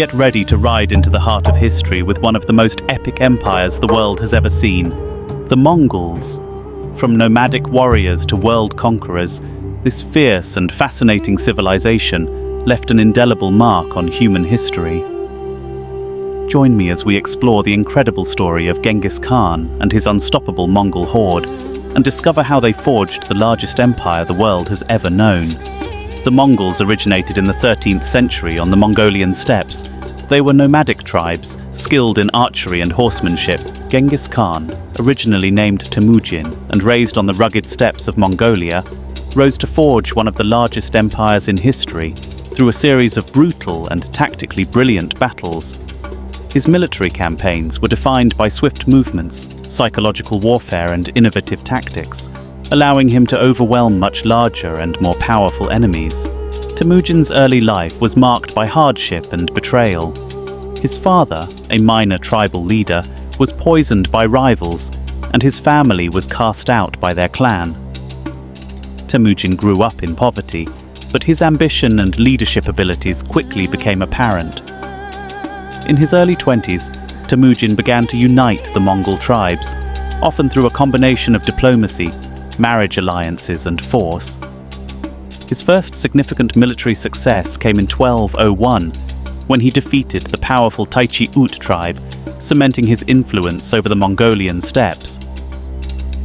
Get ready to ride into the heart of history with one of the most epic empires the world has ever seen, the Mongols. From nomadic warriors to world conquerors, this fierce and fascinating civilization left an indelible mark on human history. Join me as we explore the incredible story of Genghis Khan and his unstoppable Mongol horde, and discover how they forged the largest empire the world has ever known. The Mongols originated in the 13th century on the Mongolian steppes. They were nomadic tribes, skilled in archery and horsemanship. Genghis Khan, originally named Temujin and raised on the rugged steppes of Mongolia, rose to forge one of the largest empires in history through a series of brutal and tactically brilliant battles. His military campaigns were defined by swift movements, psychological warfare and innovative tactics, allowing him to overwhelm much larger and more powerful enemies. Temujin's early life was marked by hardship and betrayal. His father, a minor tribal leader, was poisoned by rivals, and his family was cast out by their clan. Temujin grew up in poverty, but his ambition and leadership abilities quickly became apparent. In his early 20s, Temujin began to unite the Mongol tribes, often through a combination of diplomacy, marriage alliances and force. His first significant military success came in 1201, when he defeated the powerful Taichi-Ut tribe, cementing his influence over the Mongolian steppes.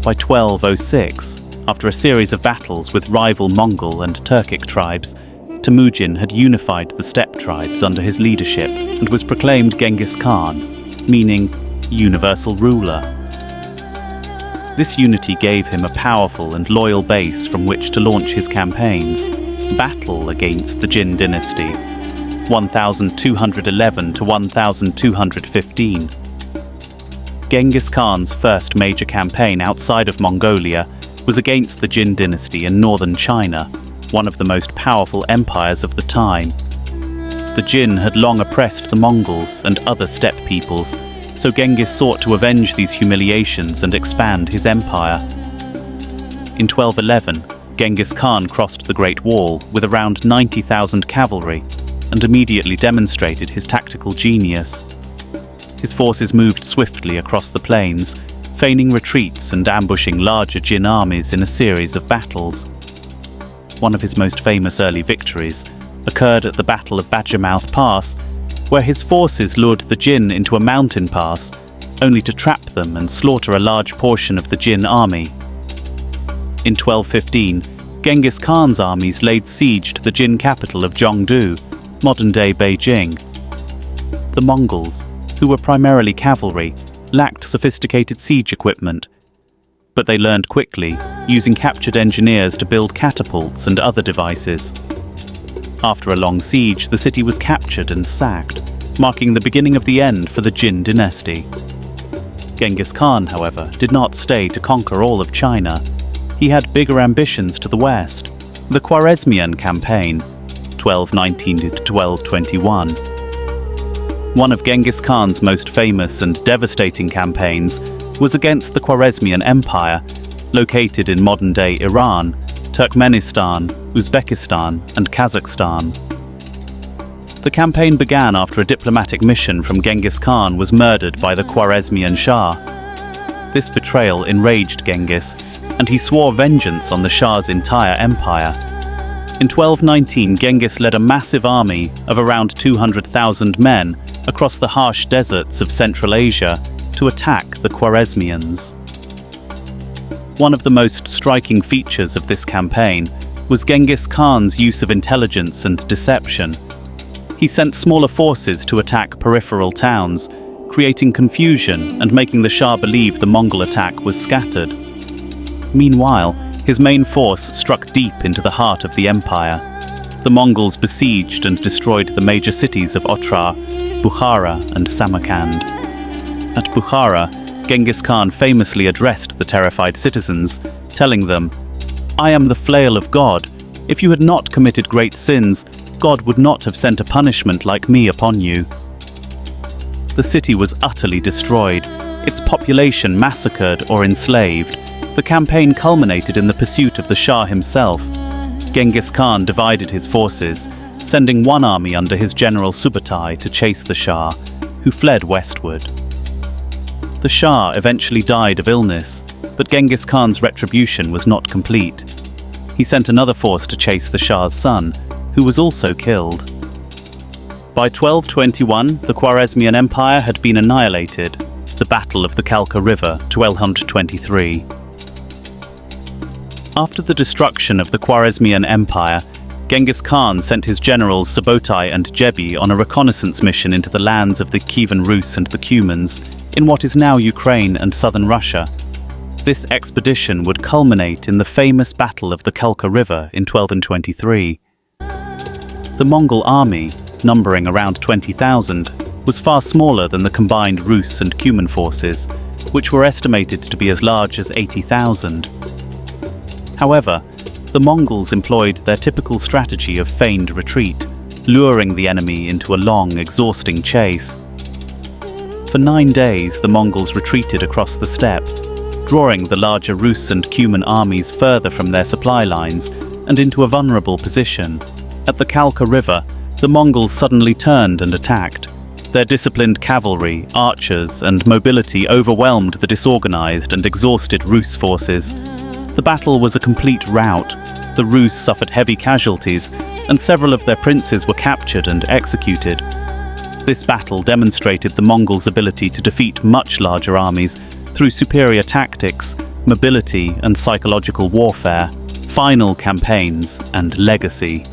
By 1206, after a series of battles with rival Mongol and Turkic tribes, Temujin had unified the steppe tribes under his leadership and was proclaimed Genghis Khan, meaning universal ruler. This unity gave him a powerful and loyal base from which to launch his campaigns. Battle against the Jin dynasty, 1211 to 1215. Genghis Khan's first major campaign outside of Mongolia was against the Jin dynasty in northern China, one of the most powerful empires of the time. The Jin had long oppressed the Mongols and other steppe peoples, so Genghis sought to avenge these humiliations and expand his empire. In 1211, Genghis Khan crossed the Great Wall with around 90,000 cavalry and immediately demonstrated his tactical genius. His forces moved swiftly across the plains, feigning retreats and ambushing larger Jin armies in a series of battles. One of his most famous early victories occurred at the Battle of Badgermouth Pass, where his forces lured the Jin into a mountain pass, only to trap them and slaughter a large portion of the Jin army. In 1215, Genghis Khan's armies laid siege to the Jin capital of Zhongdu, modern-day Beijing. The Mongols, who were primarily cavalry, lacked sophisticated siege equipment, but they learned quickly, using captured engineers to build catapults and other devices. After a long siege, the city was captured and sacked, marking the beginning of the end for the Jin dynasty. Genghis Khan, however, did not stay to conquer all of China. He had bigger ambitions to the west. The Khwarezmian campaign, 1219 to 1221. One of Genghis Khan's most famous and devastating campaigns was against the Khwarezmian Empire, located in modern-day Iran, Turkmenistan, Uzbekistan, and Kazakhstan. The campaign began after a diplomatic mission from Genghis Khan was murdered by the Khwarezmian Shah. This betrayal enraged Genghis, and he swore vengeance on the Shah's entire empire. In 1219, Genghis led a massive army of around 200,000 men across the harsh deserts of Central Asia to attack the Khwarezmians. One of the most striking features of this campaign was Genghis Khan's use of intelligence and deception. He sent smaller forces to attack peripheral towns, creating confusion and making the Shah believe the Mongol attack was scattered. Meanwhile, his main force struck deep into the heart of the empire. The Mongols besieged and destroyed the major cities of Otrar, Bukhara, and Samarkand. At Bukhara, Genghis Khan famously addressed the terrified citizens, telling them, "I am the flail of God. If you had not committed great sins, God would not have sent a punishment like me upon you." The city was utterly destroyed, its population massacred or enslaved. The campaign culminated in the pursuit of the Shah himself. Genghis Khan divided his forces, sending one army under his general Subutai to chase the Shah, who fled westward. The Shah eventually died of illness, but Genghis Khan's retribution was not complete. He sent another force to chase the Shah's son, who was also killed. By 1221, the Khwarezmian Empire had been annihilated, the Battle of the Kalka River, 1223. After the destruction of the Khwarezmian Empire, Genghis Khan sent his generals Subutai and Jebi on a reconnaissance mission into the lands of the Kievan Rus and the Cumans, in what is now Ukraine and southern Russia. This expedition would culminate in the famous Battle of the Kalka River in 1223. The Mongol army, numbering around 20,000, was far smaller than the combined Rus and Cuman forces, which were estimated to be as large as 80,000. However, the Mongols employed their typical strategy of feigned retreat, luring the enemy into a long, exhausting chase. For 9 days, the Mongols retreated across the steppe, drawing the larger Rus and Cuman armies further from their supply lines and into a vulnerable position. At the Kalka River, the Mongols suddenly turned and attacked. Their disciplined cavalry, archers, and mobility overwhelmed the disorganized and exhausted Rus forces. The battle was a complete rout. The Rus suffered heavy casualties, and several of their princes were captured and executed. This battle demonstrated the Mongols' ability to defeat much larger armies through superior tactics, mobility, and psychological warfare, final campaigns, and legacy.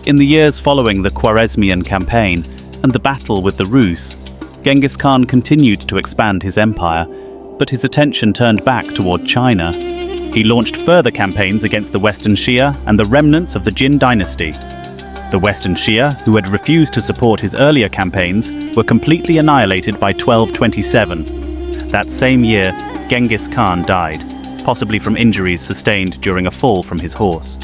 In the years following the Khwarezmian campaign and the battle with the Rus, Genghis Khan continued to expand his empire, but his attention turned back toward China. He launched further campaigns against the Western Xia and the remnants of the Jin dynasty. The Western Xia, who had refused to support his earlier campaigns, were completely annihilated by 1227. That same year, Genghis Khan died, possibly from injuries sustained during a fall from his horse.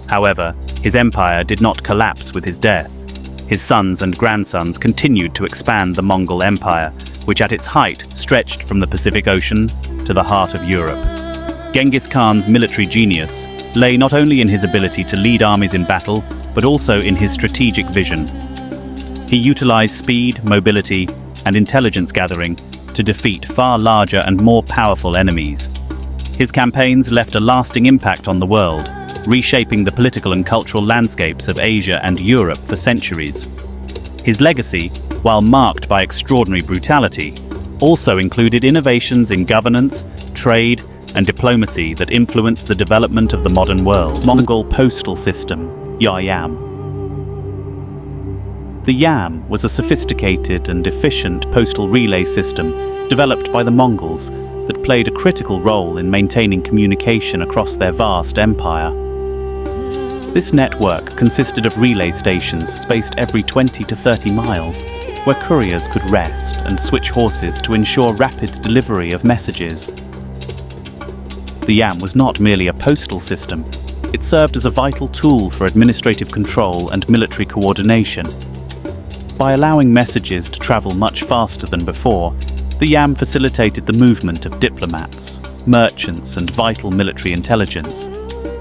However, his empire did not collapse with his death. His sons and grandsons continued to expand the Mongol Empire, which at its height stretched from the Pacific Ocean to the heart of Europe. Genghis Khan's military genius lay not only in his ability to lead armies in battle, but also in his strategic vision. He utilized speed, mobility, and intelligence gathering to defeat far larger and more powerful enemies. His campaigns left a lasting impact on the world, reshaping the political and cultural landscapes of Asia and Europe for centuries. His legacy, while marked by extraordinary brutality, also included innovations in governance, trade, and diplomacy that influenced the development of the modern world. Mongol postal system, Yam. The Yam was a sophisticated and efficient postal relay system developed by the Mongols that played a critical role in maintaining communication across their vast empire. This network consisted of relay stations spaced every 20 to 30 miles, where couriers could rest and switch horses to ensure rapid delivery of messages. The Yam was not merely a postal system, it served as a vital tool for administrative control and military coordination. By allowing messages to travel much faster than before, the Yam facilitated the movement of diplomats, merchants, and vital military intelligence,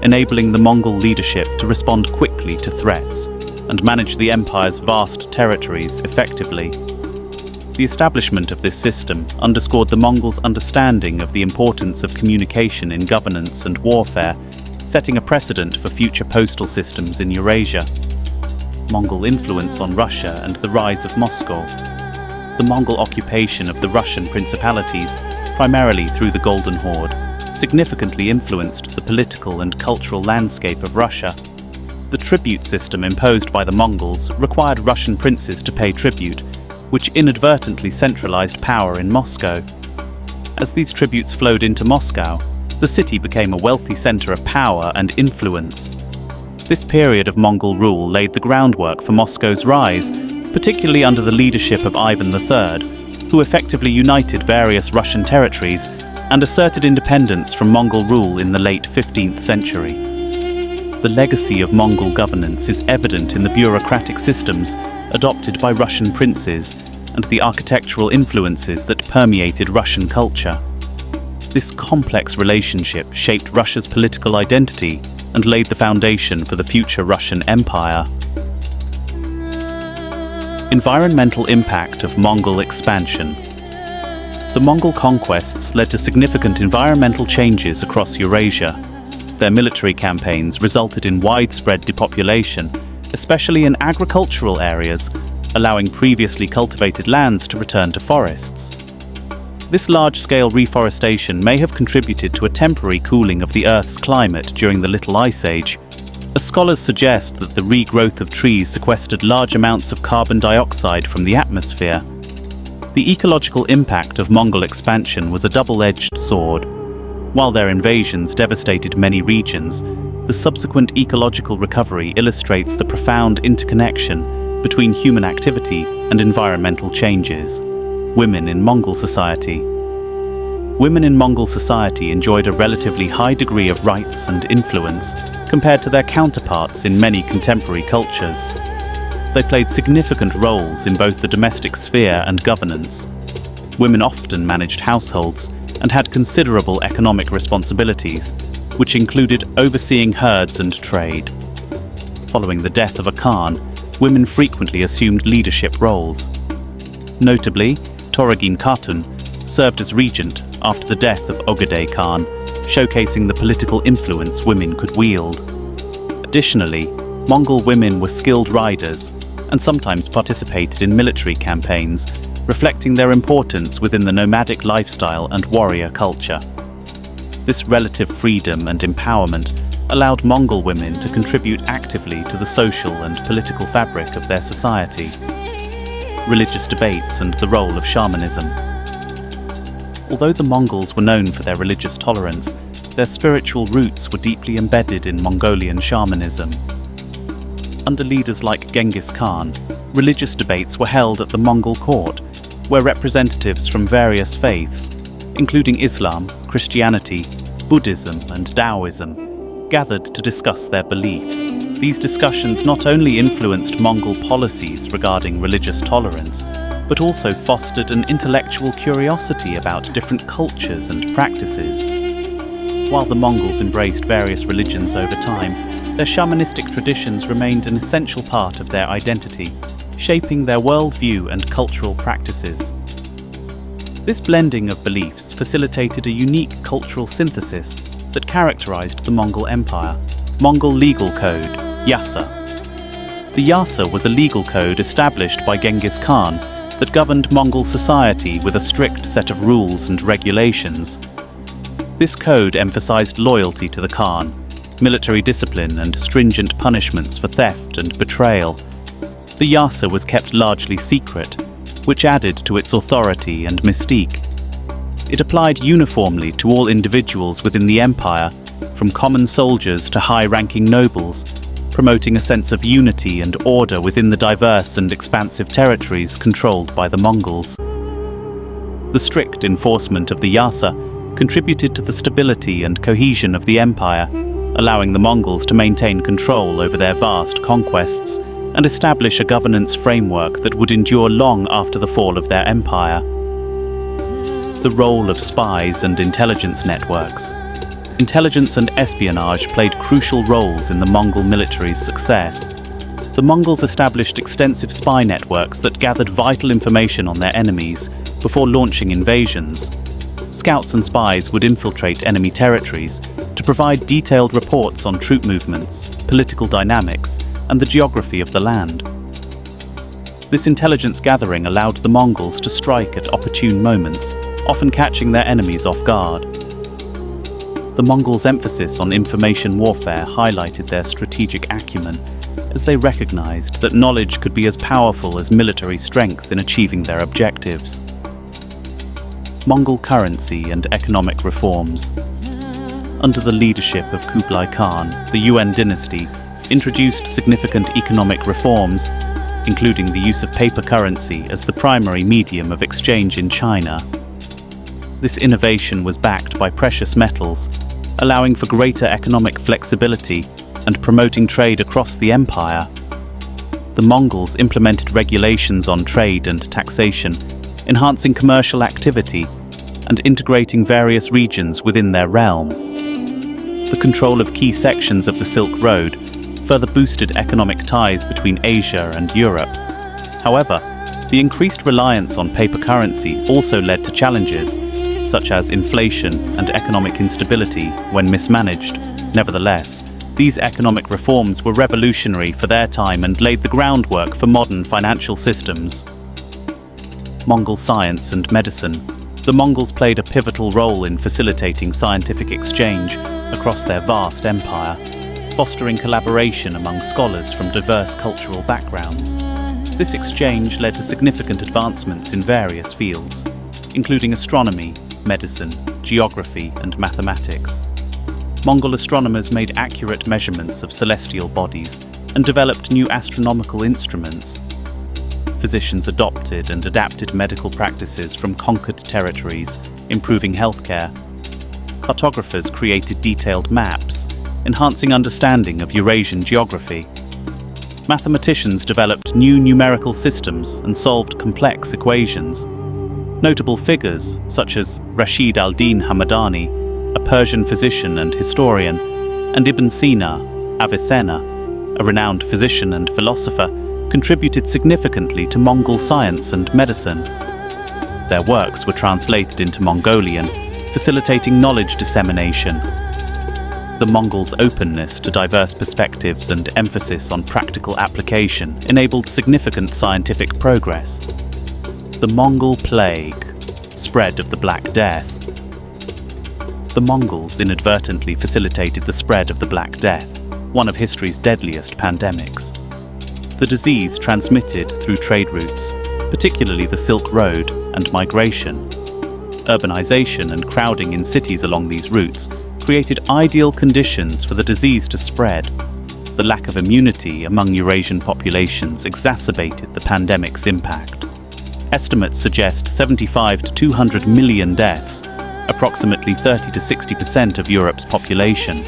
enabling the Mongol leadership to respond quickly to threats and manage the empire's vast territories effectively. The establishment of this system underscored the Mongols' understanding of the importance of communication in governance and warfare, setting a precedent for future postal systems in Eurasia. Mongol influence on Russia and the rise of Moscow. The Mongol occupation of the Russian principalities, primarily through the Golden Horde, significantly influenced the political and cultural landscape of Russia. The tribute system imposed by the Mongols required Russian princes to pay tribute, which inadvertently centralized power in Moscow. As these tributes flowed into Moscow, the city became a wealthy center of power and influence. This period of Mongol rule laid the groundwork for Moscow's rise, particularly under the leadership of Ivan III, who effectively united various Russian territories and asserted independence from Mongol rule in the late 15th century. The legacy of Mongol governance is evident in the bureaucratic systems adopted by Russian princes and the architectural influences that permeated Russian culture. This complex relationship shaped Russia's political identity and laid the foundation for the future Russian Empire. Environmental impact of Mongol expansion. The Mongol conquests led to significant environmental changes across Eurasia. Their military campaigns resulted in widespread depopulation, especially in agricultural areas, allowing previously cultivated lands to return to forests. This large-scale reforestation may have contributed to a temporary cooling of the Earth's climate during the Little Ice Age, as scholars suggest that the regrowth of trees sequestered large amounts of carbon dioxide from the atmosphere. The ecological impact of Mongol expansion was a double-edged sword. While their invasions devastated many regions, the subsequent ecological recovery illustrates the profound interconnection between human activity and environmental changes. Women in Mongol society. Women in Mongol society enjoyed a relatively high degree of rights and influence compared to their counterparts in many contemporary cultures. They played significant roles in both the domestic sphere and governance. Women often managed households and had considerable economic responsibilities, which included overseeing herds and trade. Following the death of a Khan, women frequently assumed leadership roles. Notably, Toragin Khatun served as regent after the death of Ogedei Khan, showcasing the political influence women could wield. Additionally, Mongol women were skilled riders and sometimes participated in military campaigns, reflecting their importance within the nomadic lifestyle and warrior culture. This relative freedom and empowerment allowed Mongol women to contribute actively to the social and political fabric of their society. Religious debates and the role of shamanism. Although the Mongols were known for their religious tolerance, their spiritual roots were deeply embedded in Mongolian shamanism. Under leaders like Genghis Khan, religious debates were held at the Mongol court, where representatives from various faiths, including Islam, Christianity, Buddhism, and Taoism, gathered to discuss their beliefs. These discussions not only influenced Mongol policies regarding religious tolerance, but also fostered an intellectual curiosity about different cultures and practices. While the Mongols embraced various religions over time, their shamanistic traditions remained an essential part of their identity, shaping their worldview and cultural practices. This blending of beliefs facilitated a unique cultural synthesis that characterized the Mongol Empire. Mongol legal code, Yasa. The Yasa was a legal code established by Genghis Khan that governed Mongol society with a strict set of rules and regulations. This code emphasized loyalty to the Khan, military discipline, and stringent punishments for theft and betrayal. The Yasa was kept largely secret, which added to its authority and mystique. It applied uniformly to all individuals within the empire, from common soldiers to high-ranking nobles, promoting a sense of unity and order within the diverse and expansive territories controlled by the Mongols. The strict enforcement of the Yasa contributed to the stability and cohesion of the empire, allowing the Mongols to maintain control over their vast conquests and establish a governance framework that would endure long after the fall of their empire. The role of spies and intelligence networks. Intelligence and espionage played crucial roles in the Mongol military's success. The Mongols established extensive spy networks that gathered vital information on their enemies before launching invasions. Scouts and spies would infiltrate enemy territories to provide detailed reports on troop movements, political dynamics, and the geography of the land. This intelligence gathering allowed the Mongols to strike at opportune moments, often catching their enemies off guard. The Mongols' emphasis on information warfare highlighted their strategic acumen, as they recognized that knowledge could be as powerful as military strength in achieving their objectives. Mongol currency and economic reforms. Under the leadership of Kublai Khan, the Yuan dynasty introduced significant economic reforms, including the use of paper currency as the primary medium of exchange in China. This innovation was backed by precious metals, allowing for greater economic flexibility and promoting trade across the empire. The Mongols implemented regulations on trade and taxation, enhancing commercial activity and integrating various regions within their realm. The control of key sections of the Silk Road further boosted economic ties between Asia and Europe. However, the increased reliance on paper currency also led to challenges, such as inflation and economic instability when mismanaged. Nevertheless, these economic reforms were revolutionary for their time and laid the groundwork for modern financial systems. Mongol science and medicine. The Mongols played a pivotal role in facilitating scientific exchange across their vast empire, fostering collaboration among scholars from diverse cultural backgrounds. This exchange led to significant advancements in various fields, including astronomy, medicine, geography, and mathematics. Mongol astronomers made accurate measurements of celestial bodies and developed new astronomical instruments. Physicians adopted and adapted medical practices from conquered territories, improving healthcare. Cartographers created detailed maps, enhancing understanding of Eurasian geography. Mathematicians developed new numerical systems and solved complex equations. Notable figures, such as Rashid al-Din Hamadani, a Persian physician and historian, and Ibn Sina, Avicenna, a renowned physician and philosopher, contributed significantly to Mongol science and medicine. Their works were translated into Mongolian, facilitating knowledge dissemination. The Mongols' openness to diverse perspectives and emphasis on practical application enabled significant scientific progress. The Mongol Plague, spread of the Black Death. The Mongols inadvertently facilitated the spread of the Black Death, one of history's deadliest pandemics. The disease transmitted through trade routes, particularly the Silk Road and migration. Urbanization and crowding in cities along these routes created ideal conditions for the disease to spread. The lack of immunity among Eurasian populations exacerbated the pandemic's impact. Estimates suggest 75 to 200 million deaths, approximately 30 to 60% of Europe's population.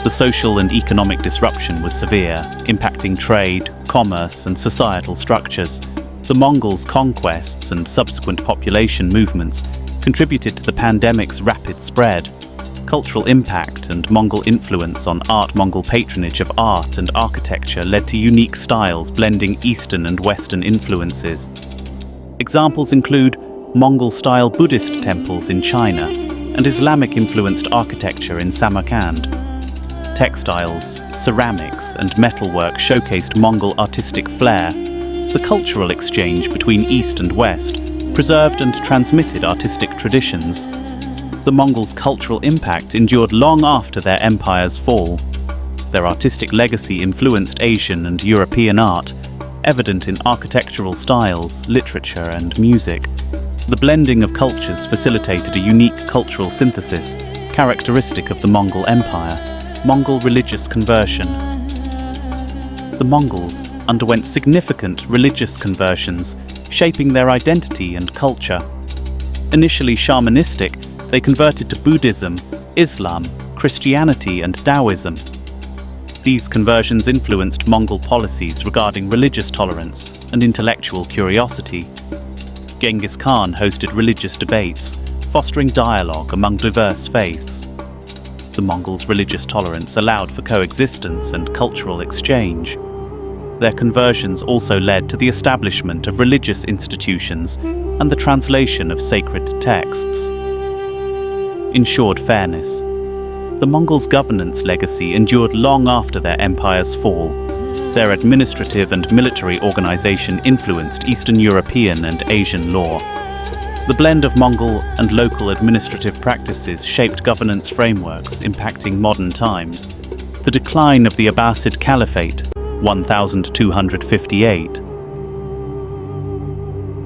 The social and economic disruption was severe, impacting trade, commerce, and societal structures. The Mongols' conquests and subsequent population movements contributed to the pandemic's rapid spread. Cultural impact and Mongol influence on art. Mongol patronage of art and architecture led to unique styles blending Eastern and Western influences. Examples include Mongol-style Buddhist temples in China and Islamic-influenced architecture in Samarkand. Textiles, ceramics, and metalwork showcased Mongol artistic flair. The cultural exchange between East and West preserved and transmitted artistic traditions. The Mongols' cultural impact endured long after their empire's fall. Their artistic legacy influenced Asian and European art, evident in architectural styles, literature, and music. The blending of cultures facilitated a unique cultural synthesis, characteristic of the Mongol Empire. Mongol religious conversion. The Mongols underwent significant religious conversions, shaping their identity and culture. Initially shamanistic, they converted to Buddhism, Islam, Christianity, and Taoism. These conversions influenced Mongol policies regarding religious tolerance and intellectual curiosity. Genghis Khan hosted religious debates, fostering dialogue among diverse faiths. The Mongols' religious tolerance allowed for coexistence and cultural exchange. Their conversions also led to the establishment of religious institutions and the translation of sacred texts. Ensured fairness. The Mongols' governance legacy endured long after their empire's fall. Their administrative and military organization influenced Eastern European and Asian law. The blend of Mongol and local administrative practices shaped governance frameworks impacting modern times. The decline of the Abbasid Caliphate, 1258.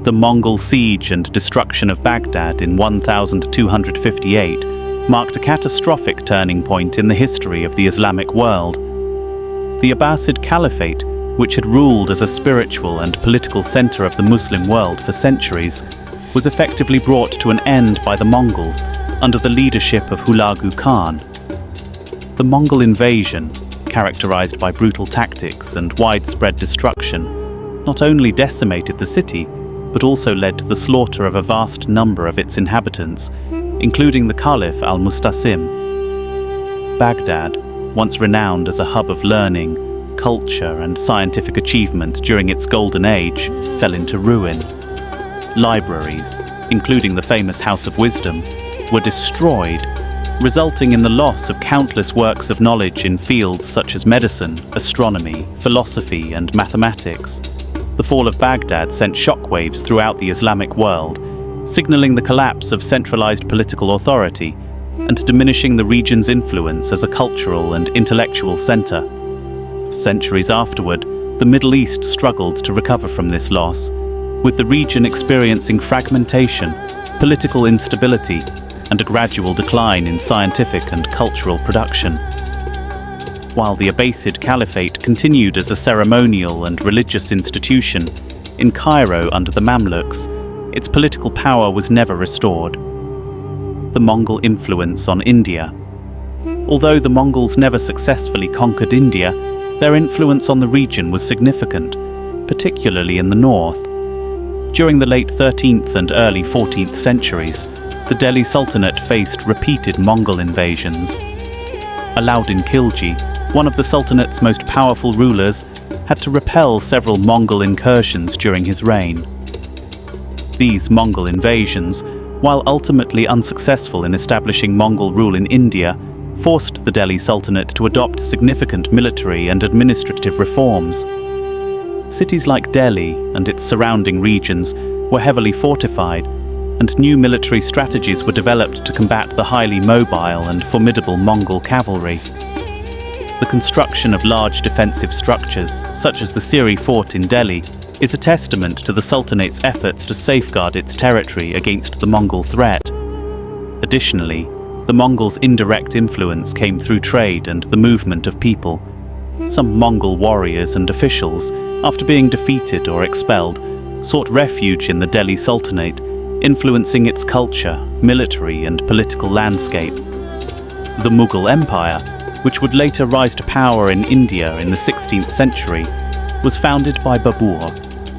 The Mongol siege and destruction of Baghdad in 1258 marked a catastrophic turning point in the history of the Islamic world. The Abbasid Caliphate, which had ruled as a spiritual and political center of the Muslim world for centuries, was effectively brought to an end by the Mongols under the leadership of Hulagu Khan. The Mongol invasion, characterized by brutal tactics and widespread destruction, not only decimated the city, but also led to the slaughter of a vast number of its inhabitants, including the Caliph al-Mustasim. Baghdad, once renowned as a hub of learning, culture, and scientific achievement during its golden age, fell into ruin. Libraries, including the famous House of Wisdom, were destroyed, resulting in the loss of countless works of knowledge in fields such as medicine, astronomy, philosophy, and mathematics. The fall of Baghdad sent shockwaves throughout the Islamic world, signaling the collapse of centralized political authority and diminishing the region's influence as a cultural and intellectual center. For centuries afterward, the Middle East struggled to recover from this loss, with the region experiencing fragmentation, political instability, and a gradual decline in scientific and cultural production. While the Abbasid Caliphate continued as a ceremonial and religious institution, in Cairo under the Mamluks, its political power was never restored. The Mongol influence on India. Although the Mongols never successfully conquered India, their influence on the region was significant, particularly in the north. During the late 13th and early 14th centuries, the Delhi Sultanate faced repeated Mongol invasions. Alauddin Khilji, one of the Sultanate's most powerful rulers, had to repel several Mongol incursions during his reign. These Mongol invasions, while ultimately unsuccessful in establishing Mongol rule in India, forced the Delhi Sultanate to adopt significant military and administrative reforms. Cities like Delhi and its surrounding regions were heavily fortified, and new military strategies were developed to combat the highly mobile and formidable Mongol cavalry. The construction of large defensive structures, such as the Siri Fort in Delhi, is a testament to the Sultanate's efforts to safeguard its territory against the Mongol threat. Additionally, the Mongols' indirect influence came through trade and the movement of people. Some Mongol warriors and officials, after being defeated or expelled, sought refuge in the Delhi Sultanate, influencing its culture, military, and political landscape. The Mongol Empire, which would later rise to power in India in the 16th century, was founded by Babur,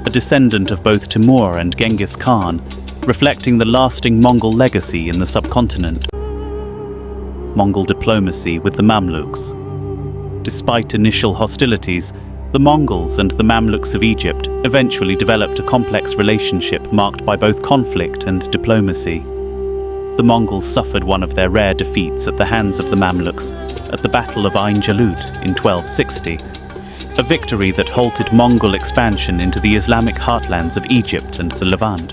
a descendant of both Timur and Genghis Khan, reflecting the lasting Mongol legacy in the subcontinent. Mongol diplomacy with the Mamluks. Despite initial hostilities, the Mongols and the Mamluks of Egypt eventually developed a complex relationship marked by both conflict and diplomacy. The Mongols suffered one of their rare defeats at the hands of the Mamluks at the Battle of Ain Jalut in 1260, a victory that halted Mongol expansion into the Islamic heartlands of Egypt and the Levant.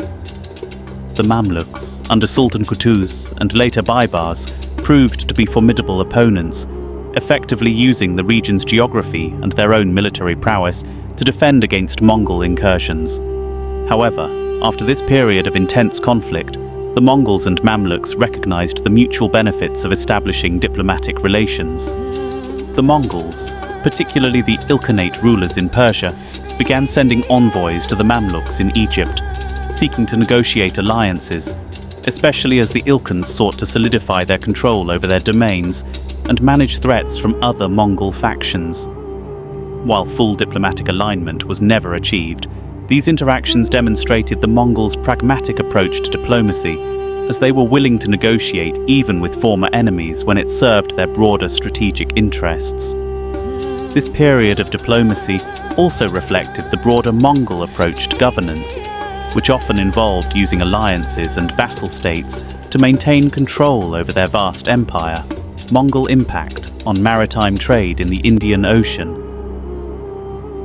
The Mamluks, under Sultan Qutuz and later Baybars, proved to be formidable opponents, effectively using the region's geography and their own military prowess to defend against Mongol incursions. However, after this period of intense conflict, the Mongols and Mamluks recognized the mutual benefits of establishing diplomatic relations. The Mongols, particularly the Ilkhanate rulers in Persia, began sending envoys to the Mamluks in Egypt, seeking to negotiate alliances, especially as the Ilkhans sought to solidify their control over their domains and manage threats from other Mongol factions. While full diplomatic alignment was never achieved, these interactions demonstrated the Mongols' pragmatic approach to diplomacy, as they were willing to negotiate even with former enemies when it served their broader strategic interests. This period of diplomacy also reflected the broader Mongol approach to governance, which often involved using alliances and vassal states to maintain control over their vast empire. Mongol impact on maritime trade in the Indian Ocean.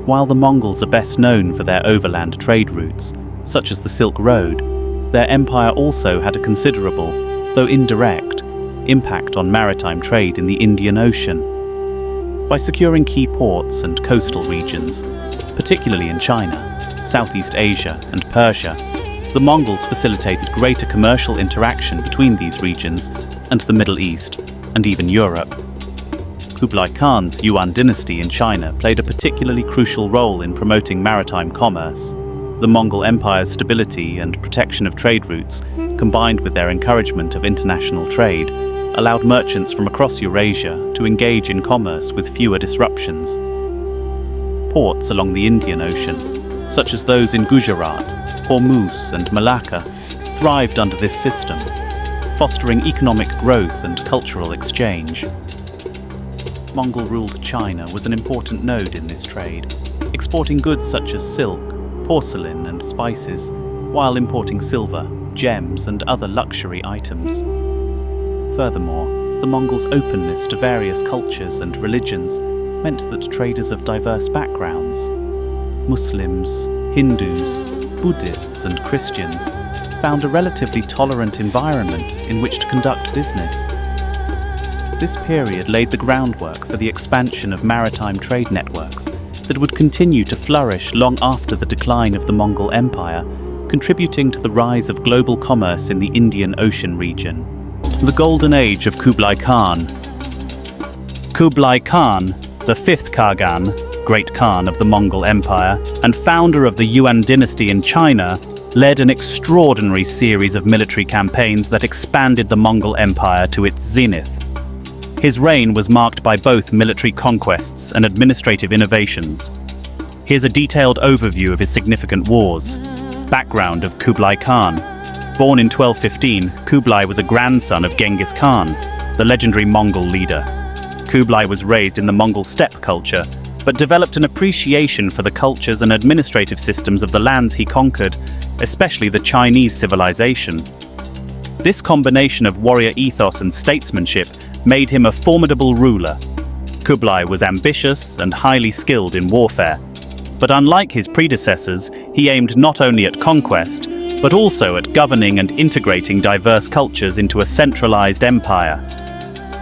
While the Mongols are best known for their overland trade routes, such as the Silk Road, their empire also had a considerable, though indirect, impact on maritime trade in the Indian Ocean. By securing key ports and coastal regions, particularly in China, Southeast Asia, and Persia, the Mongols facilitated greater commercial interaction between these regions and the Middle East, and even Europe. Kublai Khan's Yuan dynasty in China played a particularly crucial role in promoting maritime commerce. The Mongol Empire's stability and protection of trade routes, combined with their encouragement of international trade, allowed merchants from across Eurasia to engage in commerce with fewer disruptions. Ports along the Indian Ocean, such as those in Gujarat, Hormuz, and Malacca, thrived under this system, fostering economic growth and cultural exchange. Mongol-ruled China was an important node in this trade, exporting goods such as silk, porcelain and spices, while importing silver, gems and other luxury items. Furthermore, the Mongols' openness to various cultures and religions meant that traders of diverse backgrounds, Muslims, Hindus, Buddhists and Christians, found a relatively tolerant environment in which to conduct business. This period laid the groundwork for the expansion of maritime trade networks that would continue to flourish long after the decline of the Mongol Empire, contributing to the rise of global commerce in the Indian Ocean region. The Golden Age of Kublai Khan. Kublai Khan, the fifth Khagan, Great Khan of the Mongol Empire, and founder of the Yuan dynasty in China, led an extraordinary series of military campaigns that expanded the Mongol Empire to its zenith. His reign was marked by both military conquests and administrative innovations. Here's a detailed overview of his significant wars. Background of Kublai Khan. Born in 1215, Kublai was a grandson of Genghis Khan, the legendary Mongol leader. Kublai was raised in the Mongol steppe culture, but developed an appreciation for the cultures and administrative systems of the lands he conquered, especially the Chinese civilization. This combination of warrior ethos and statesmanship made him a formidable ruler. Kublai was ambitious and highly skilled in warfare, but unlike his predecessors, he aimed not only at conquest, but also at governing and integrating diverse cultures into a centralized empire.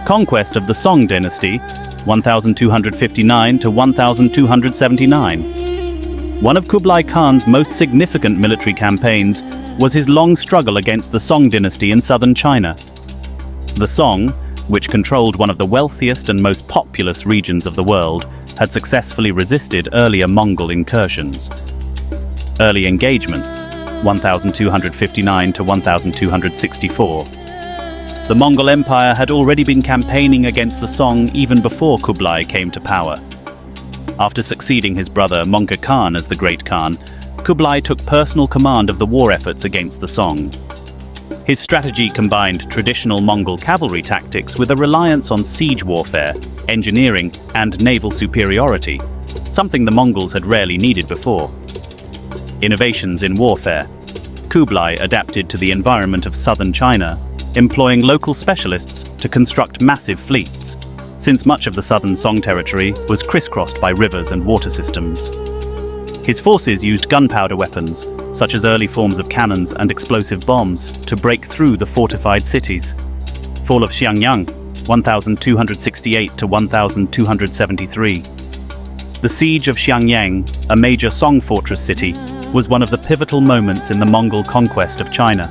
Conquest of the Song dynasty, 1259 to 1279. One of Kublai Khan's most significant military campaigns was his long struggle against the Song dynasty in southern China. The Song, which controlled one of the wealthiest and most populous regions of the world, had successfully resisted earlier Mongol incursions. Early engagements, 1259 to 1264. The Mongol Empire had already been campaigning against the Song even before Kublai came to power. After succeeding his brother Mongol Khan as the Great Khan, Kublai took personal command of the war efforts against the Song. His strategy combined traditional Mongol cavalry tactics with a reliance on siege warfare, engineering, and naval superiority, something the Mongols had rarely needed before. Innovations in warfare. Kublai adapted to the environment of southern China, employing local specialists to construct massive fleets, since much of the southern Song territory was crisscrossed by rivers and water systems. His forces used gunpowder weapons, such as early forms of cannons and explosive bombs, to break through the fortified cities. Fall of Xiangyang, 1268 to 1273. The siege of Xiangyang, a major Song fortress city, was one of the pivotal moments in the Mongol conquest of China.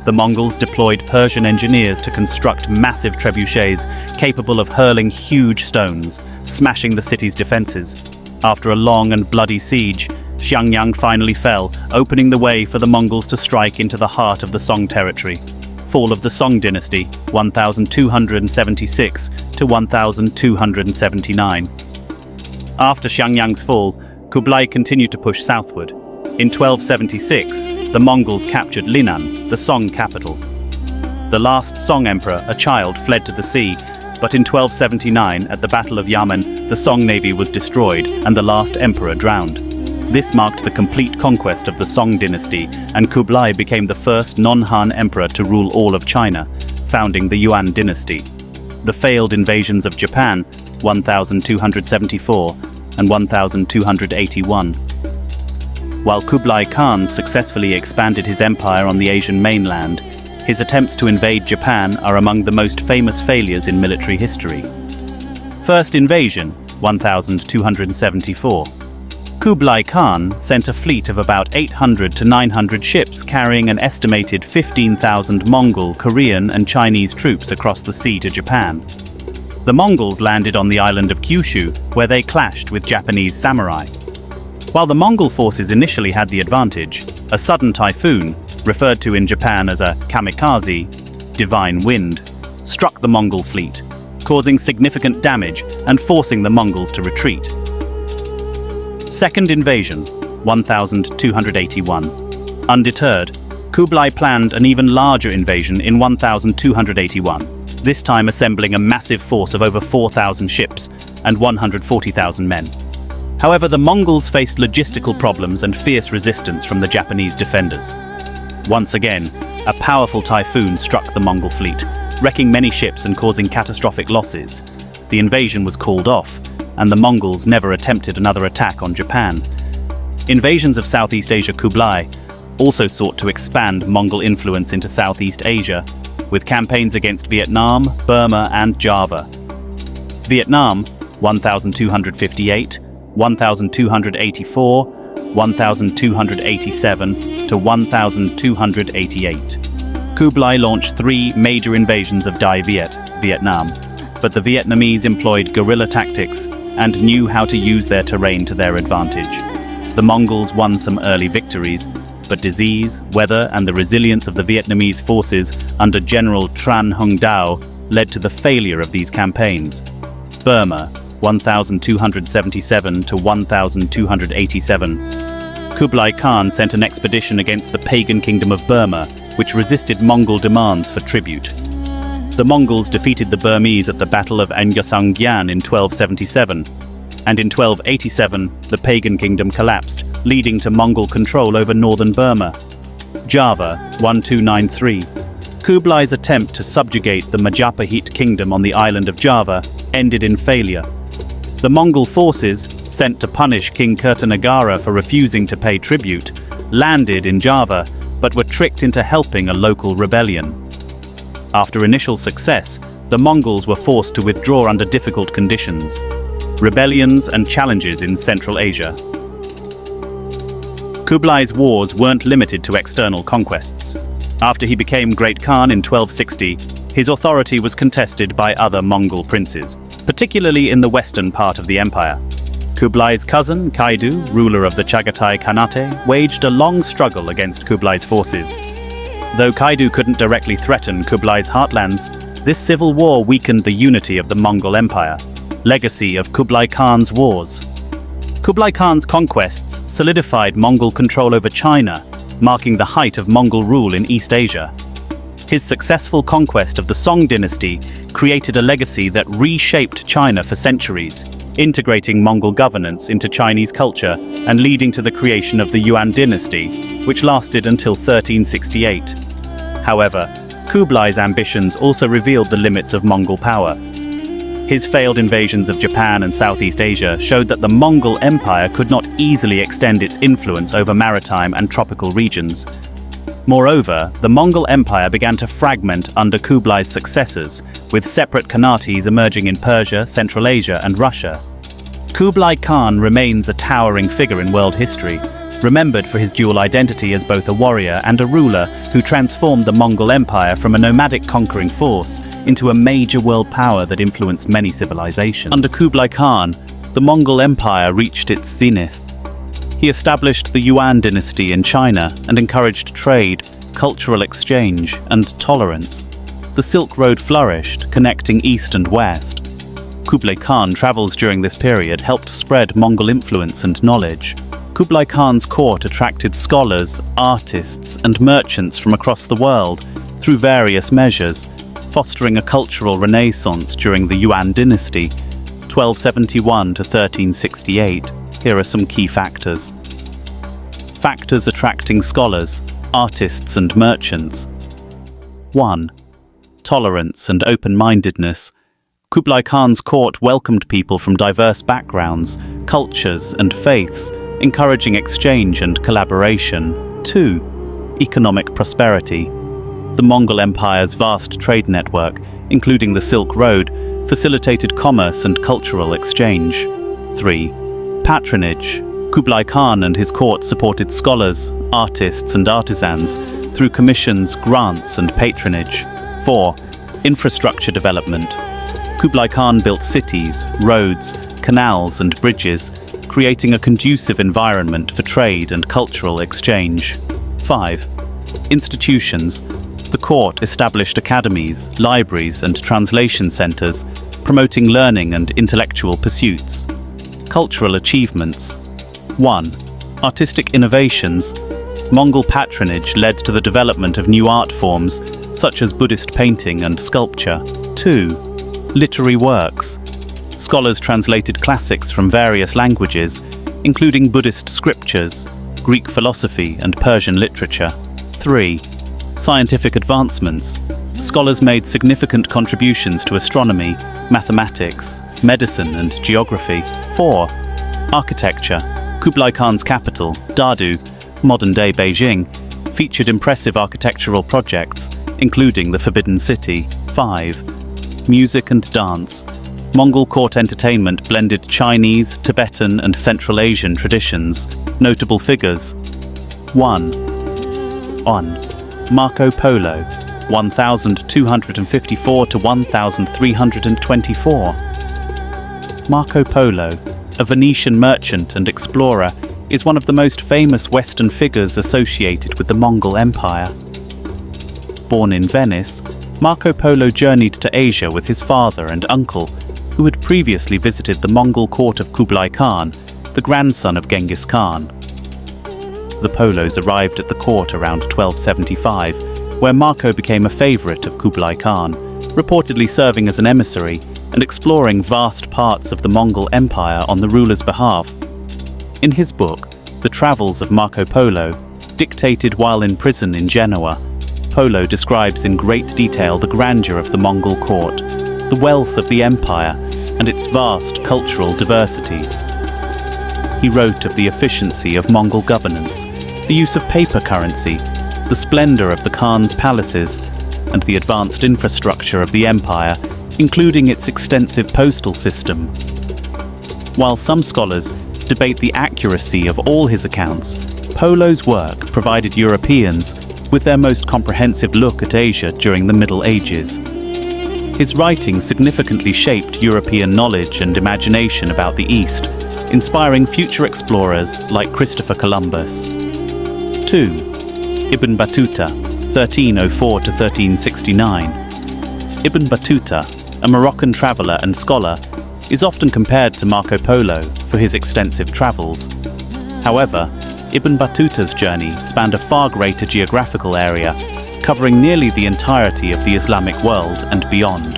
The Mongols deployed Persian engineers to construct massive trebuchets capable of hurling huge stones, smashing the city's defenses. After a long and bloody siege, Xiangyang finally fell, opening the way for the Mongols to strike into the heart of the Song territory. Fall of the Song dynasty, 1276 to 1279. After Xiangyang's fall, Kublai continued to push southward. In 1276, the Mongols captured Linan, the Song capital. The last Song emperor, a child, fled to the sea, but in 1279, at the Battle of Yamen, the Song navy was destroyed and the last emperor drowned. This marked the complete conquest of the Song dynasty, and Kublai became the first non-Han emperor to rule all of China, founding the Yuan dynasty. The failed invasions of Japan, 1274 and 1281. While Kublai Khan successfully expanded his empire on the Asian mainland, his attempts to invade Japan are among the most famous failures in military history. First invasion, 1274. Kublai Khan sent a fleet of about 800 to 900 ships carrying an estimated 15,000 Mongol, Korean, and Chinese troops across the sea to Japan. The Mongols landed on the island of Kyushu, where they clashed with Japanese samurai. While the Mongol forces initially had the advantage, a sudden typhoon, referred to in Japan as a kamikaze, divine wind, struck the Mongol fleet, causing significant damage and forcing the Mongols to retreat. Second invasion, 1281. Undeterred, Kublai planned an even larger invasion in 1281. this time assembling a massive force of over 4,000 ships and 140,000 men. However, the Mongols faced logistical problems and fierce resistance from the Japanese defenders. Once again, a powerful typhoon struck the Mongol fleet, wrecking many ships and causing catastrophic losses. The invasion was called off, and the Mongols never attempted another attack on Japan. Invasions of Southeast Asia. Kublai also sought to expand Mongol influence into Southeast Asia, with campaigns against Vietnam, Burma, and Java. Vietnam, 1258, 1284, 1287 to 1288. Kublai launched 3 major invasions of Dai Viet, Vietnam, but the Vietnamese employed guerrilla tactics and knew how to use their terrain to their advantage. The Mongols won some early victories, but disease, weather, and the resilience of the Vietnamese forces under General Tran Hung Dao led to the failure of these campaigns. Burma, 1277 to 1287. Kublai Khan sent an expedition against the pagan kingdom of Burma, which resisted Mongol demands for tribute. The Mongols defeated the Burmese at the Battle of Anyasangyan in 1277, and in 1287 the pagan kingdom collapsed, leading to Mongol control over northern Burma. Java, 1293. Kublai's attempt to subjugate the Majapahit kingdom on the island of Java ended in failure. The Mongol forces, sent to punish King Kertanagara for refusing to pay tribute, landed in Java, but were tricked into helping a local rebellion. After initial success, the Mongols were forced to withdraw under difficult conditions. Rebellions and challenges in Central Asia. Kublai's wars weren't limited to external conquests. After he became Great Khan in 1260, his authority was contested by other Mongol princes, particularly in the western part of the empire. Kublai's cousin, Kaidu, ruler of the Chagatai Khanate, waged a long struggle against Kublai's forces. Though Kaidu couldn't directly threaten Kublai's heartlands, this civil war weakened the unity of the Mongol Empire, legacy of Kublai Khan's wars. Kublai Khan's conquests solidified Mongol control over China, marking the height of Mongol rule in East Asia. His successful conquest of the Song dynasty created a legacy that reshaped China for centuries, integrating Mongol governance into Chinese culture and leading to the creation of the Yuan dynasty, which lasted until 1368. However, Kublai's ambitions also revealed the limits of Mongol power. His failed invasions of Japan and Southeast Asia showed that the Mongol Empire could not easily extend its influence over maritime and tropical regions. Moreover, the Mongol Empire began to fragment under Kublai's successors, with separate Khanates emerging in Persia, Central Asia, and Russia. Kublai Khan remains a towering figure in world history, remembered for his dual identity as both a warrior and a ruler who transformed the Mongol Empire from a nomadic conquering force into a major world power that influenced many civilizations. Under Kublai Khan, the Mongol Empire reached its zenith. He established the Yuan dynasty in China and encouraged trade, cultural exchange, and tolerance. The Silk Road flourished, connecting East and West. Kublai Khan travels during this period helped spread Mongol influence and knowledge. Kublai Khan's court attracted scholars, artists, and merchants from across the world through various measures, fostering a cultural renaissance during the Yuan dynasty, 1271 to 1368. Here are some key factors. Factors attracting scholars, artists, and merchants. 1. Tolerance and open-mindedness. Kublai Khan's court welcomed people from diverse backgrounds, cultures, and faiths, encouraging exchange and collaboration. 2. Economic prosperity. The Mongol Empire's vast trade network, including the Silk Road, facilitated commerce and cultural exchange. 3. Patronage. Kublai Khan and his court supported scholars, artists, and artisans through commissions, grants, and patronage. 4. Infrastructure development. Kublai Khan built cities, roads, canals, and bridges, creating a conducive environment for trade and cultural exchange. 5. Institutions. The court established academies, libraries, and translation centers, promoting learning and intellectual pursuits. Cultural achievements. 1. Artistic innovations. Mongol patronage led to the development of new art forms, such as Buddhist painting and sculpture. 2. Literary works. Scholars translated classics from various languages, including Buddhist scriptures, Greek philosophy, and Persian literature. 3. Scientific advancements. Scholars made significant contributions to astronomy, mathematics, medicine, and geography. 4. Architecture. Kublai Khan's capital, Dadu, modern-day Beijing, featured impressive architectural projects, including the Forbidden City. 5. Music and dance. Mongol court entertainment blended Chinese, Tibetan, and Central Asian traditions. Notable figures. 1. Marco Polo, 1254 to 1324. Marco Polo, a Venetian merchant and explorer, is one of the most famous Western figures associated with the Mongol Empire. Born in Venice, Marco Polo journeyed to Asia with his father and uncle, who had previously visited the Mongol court of Kublai Khan, the grandson of Genghis Khan. The Polos arrived at the court around 1275, where Marco became a favorite of Kublai Khan, reportedly serving as an emissary and exploring vast parts of the Mongol Empire on the ruler's behalf. In his book, The Travels of Marco Polo, dictated while in prison in Genoa, Polo describes in great detail the grandeur of the Mongol court, the wealth of the empire, and its vast cultural diversity. He wrote of the efficiency of Mongol governance, the use of paper currency, the splendor of the Khan's palaces, and the advanced infrastructure of the empire, including its extensive postal system. While some scholars debate the accuracy of all his accounts, Polo's work provided Europeans with their most comprehensive look at Asia during the Middle Ages. His writing significantly shaped European knowledge and imagination about the East, inspiring future explorers like Christopher Columbus. 2. Ibn Battuta, 1304 to 1369. Ibn Battuta, a Moroccan traveller and scholar, is often compared to Marco Polo for his extensive travels. However, Ibn Battuta's journey spanned a far greater geographical area, covering nearly the entirety of the Islamic world and beyond.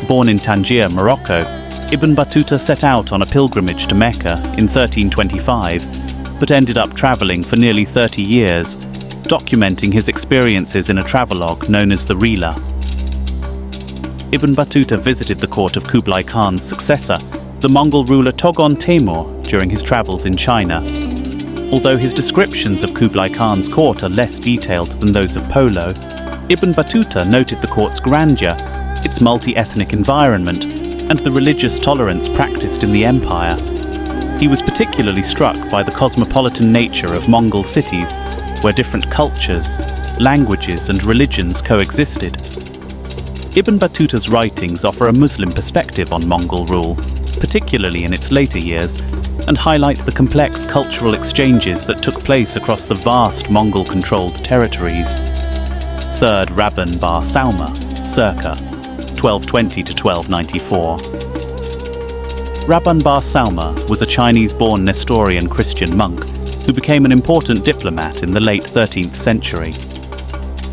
Born in Tangier, Morocco, Ibn Battuta set out on a pilgrimage to Mecca in 1325, but ended up travelling for nearly 30 years, documenting his experiences in a travelogue known as the Rila. Ibn Battuta visited the court of Kublai Khan's successor, the Mongol ruler Togon Temur, during his travels in China. Although his descriptions of Kublai Khan's court are less detailed than those of Polo, Ibn Battuta noted the court's grandeur, its multi-ethnic environment, and the religious tolerance practiced in the empire. He was particularly struck by the cosmopolitan nature of Mongol cities, where different cultures, languages, and religions coexisted. Ibn Battuta's writings offer a Muslim perspective on Mongol rule, particularly in its later years, and highlight the complex cultural exchanges that took place across the vast Mongol-controlled territories. 3rd Rabban Bar Sauma, circa 1220 to 1294. Rabban Bar Sauma was a Chinese-born Nestorian Christian monk who became an important diplomat in the late 13th century.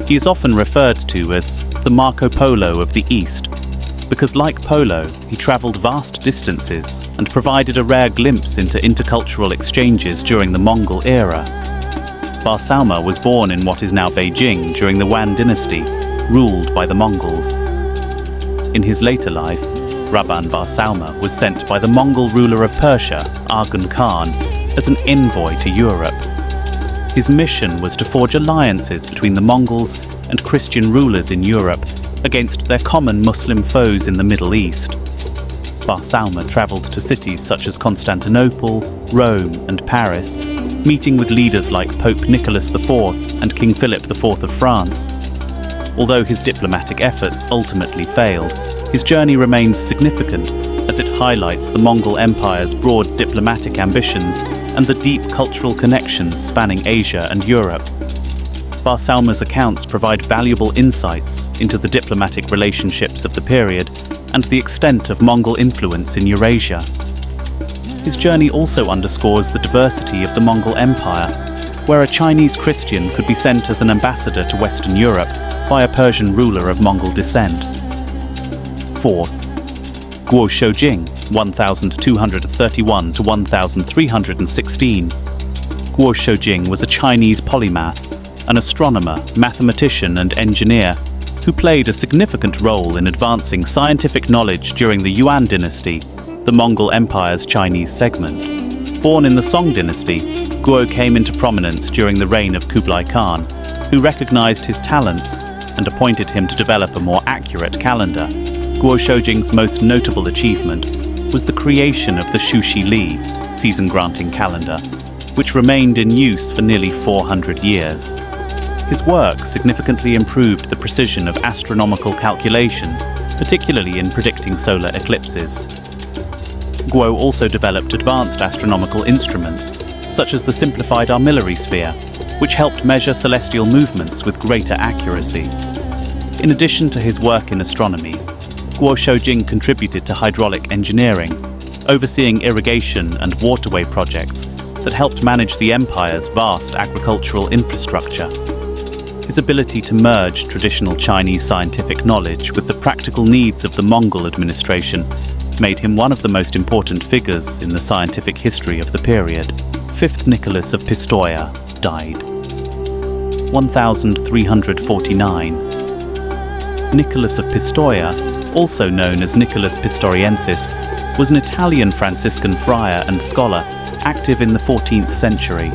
He is often referred to as the Marco Polo of the East, because like Polo, he travelled vast distances and provided a rare glimpse into intercultural exchanges during the Mongol era. Bar Sauma was born in what is now Beijing during the Wan dynasty, ruled by the Mongols. In his later life, Rabban Bar Sauma was sent by the Mongol ruler of Persia, Genghis Khan, as an envoy to Europe. His mission was to forge alliances between the Mongols and Christian rulers in Europe against their common Muslim foes in the Middle East. Bar Sauma travelled to cities such as Constantinople, Rome, and Paris, meeting with leaders like Pope Nicholas IV and King Philip IV of France. Although his diplomatic efforts ultimately failed, his journey remains significant as it highlights the Mongol Empire's broad diplomatic ambitions and the deep cultural connections spanning Asia and Europe. Bar Sauma's accounts provide valuable insights into the diplomatic relationships of the period and the extent of Mongol influence in Eurasia. His journey also underscores the diversity of the Mongol Empire, where a Chinese Christian could be sent as an ambassador to Western Europe by a Persian ruler of Mongol descent. 4th, Guo Shoujing, 1231 to 1316. Guo Shoujing was a Chinese polymath, an astronomer, mathematician and engineer who played a significant role in advancing scientific knowledge during the Yuan dynasty, the Mongol Empire's Chinese segment. Born in the Song dynasty, Guo came into prominence during the reign of Kublai Khan, who recognized his talents and appointed him to develop a more accurate calendar. Guo Shoujing's most notable achievement was the creation of the Shushi Li, season-granting calendar, which remained in use for nearly 400 years. His work significantly improved the precision of astronomical calculations, particularly in predicting solar eclipses. Guo also developed advanced astronomical instruments, such as the simplified armillary sphere, which helped measure celestial movements with greater accuracy. In addition to his work in astronomy, Guo Shoujing contributed to hydraulic engineering, overseeing irrigation and waterway projects that helped manage the empire's vast agricultural infrastructure. His ability to merge traditional Chinese scientific knowledge with the practical needs of the Mongol administration made him one of the most important figures in the scientific history of the period. 5th Nicholas of Pistoia died. 1349. Nicholas of Pistoia, also known as Nicholas Pistoriensis, was an Italian Franciscan friar and scholar active in the 14th century.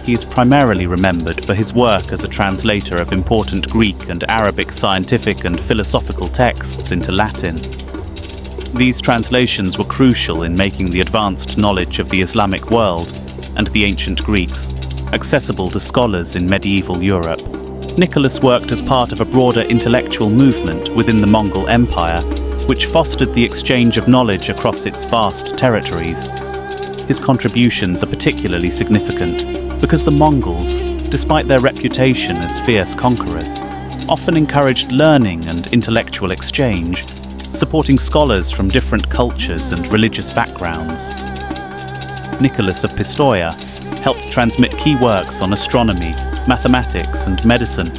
He is primarily remembered for his work as a translator of important Greek and Arabic scientific and philosophical texts into Latin. These translations were crucial in making the advanced knowledge of the Islamic world and the ancient Greeks accessible to scholars in medieval Europe. Nicholas worked as part of a broader intellectual movement within the Mongol Empire, which fostered the exchange of knowledge across its vast territories. His contributions are particularly significant because the Mongols, despite their reputation as fierce conquerors, often encouraged learning and intellectual exchange, supporting scholars from different cultures and religious backgrounds. Nicholas of Pistoia helped transmit key works on astronomy, mathematics and medicine,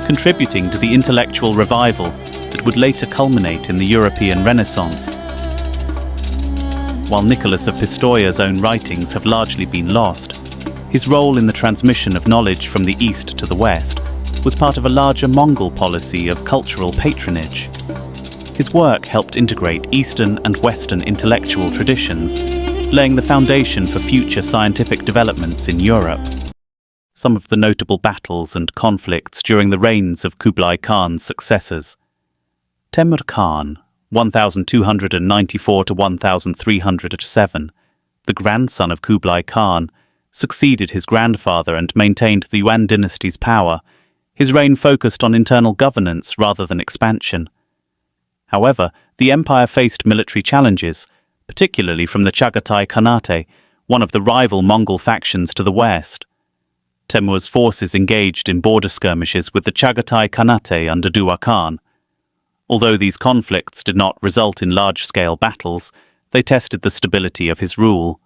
contributing to the intellectual revival that would later culminate in the European Renaissance. While Nicholas of Pistoia's own writings have largely been lost, his role in the transmission of knowledge from the east to the west was part of a larger Mongol policy of cultural patronage. His work helped integrate Eastern and Western intellectual traditions, laying the foundation for future scientific developments in Europe. Some of the notable battles and conflicts during the reigns of Kublai Khan's successors. Temur Khan, 1294 to 1307, the grandson of Kublai Khan, succeeded his grandfather and maintained the Yuan dynasty's power. His reign focused on internal governance rather than expansion. However, the empire faced military challenges, particularly from the Chagatai Khanate, one of the rival Mongol factions to the west. Temur's forces engaged in border skirmishes with the Chagatai Khanate under Dua Khan. Although these conflicts did not result in large-scale battles, they tested the stability of his rule.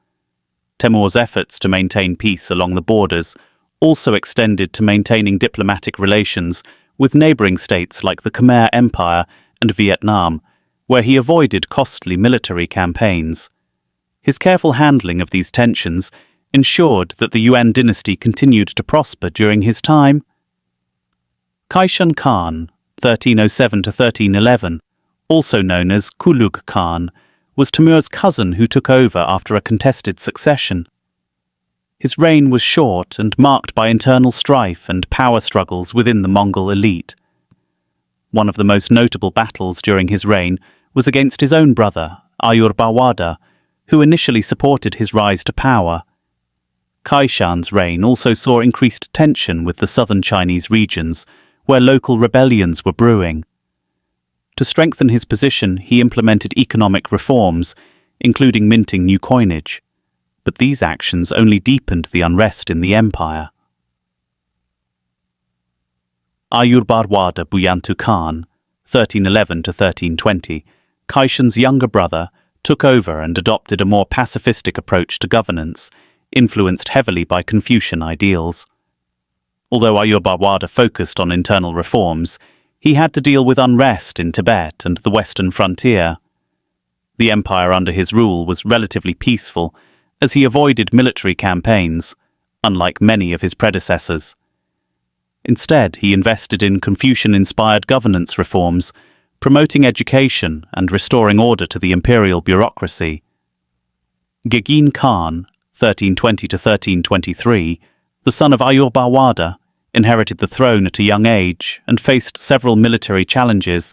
Temur's efforts to maintain peace along the borders also extended to maintaining diplomatic relations with neighboring states like the Khmer Empire and Vietnam, where he avoided costly military campaigns. His careful handling of these tensions ensured that the Yuan dynasty continued to prosper during his time. Kaishan Khan, 1307 to 1311, also known as Kulug Khan, was Timur's cousin who took over after a contested succession. His reign was short and marked by internal strife and power struggles within the Mongol elite. One of the most notable battles during his reign was against his own brother, Ayurbarwada, who initially supported his rise to power. Kaishan's reign also saw increased tension with the southern Chinese regions, where local rebellions were brewing. To strengthen his position, he implemented economic reforms, including minting new coinage. But these actions only deepened the unrest in the empire. Ayurbarwada Buyantu Khan, 1311 to 1320, Kaishan's younger brother, took over and adopted a more pacifistic approach to governance, influenced heavily by Confucian ideals. Although Ayurbarwada focused on internal reforms, he had to deal with unrest in Tibet and the western frontier. The empire under his rule was relatively peaceful, as he avoided military campaigns, unlike many of his predecessors. Instead, he invested in Confucian-inspired governance reforms, promoting education and restoring order to the imperial bureaucracy. Genghis Khan, 1320–1323, the son of Ayurbarwada, inherited the throne at a young age and faced several military challenges,